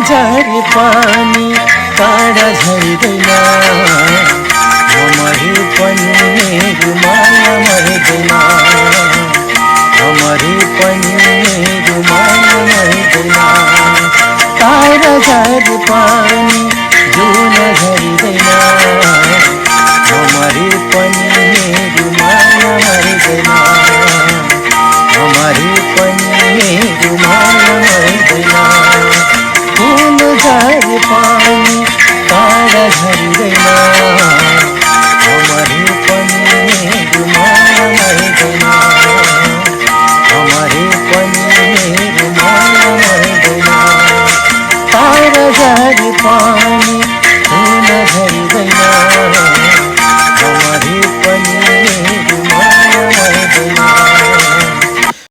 झरी पानी टाढा झर्दैन मरे पनि मेरो माया मर्दैन मरे पनि मेरो माया मर्दैन टाढा झरी पानी जुन झर्दैन मरे पनि मेरो माया मर्दैन मरे पनि मेरो माया मर्दैन फूल झरी पानी टाढा झर्दैन मरे पनि मेरो माया मर्दैन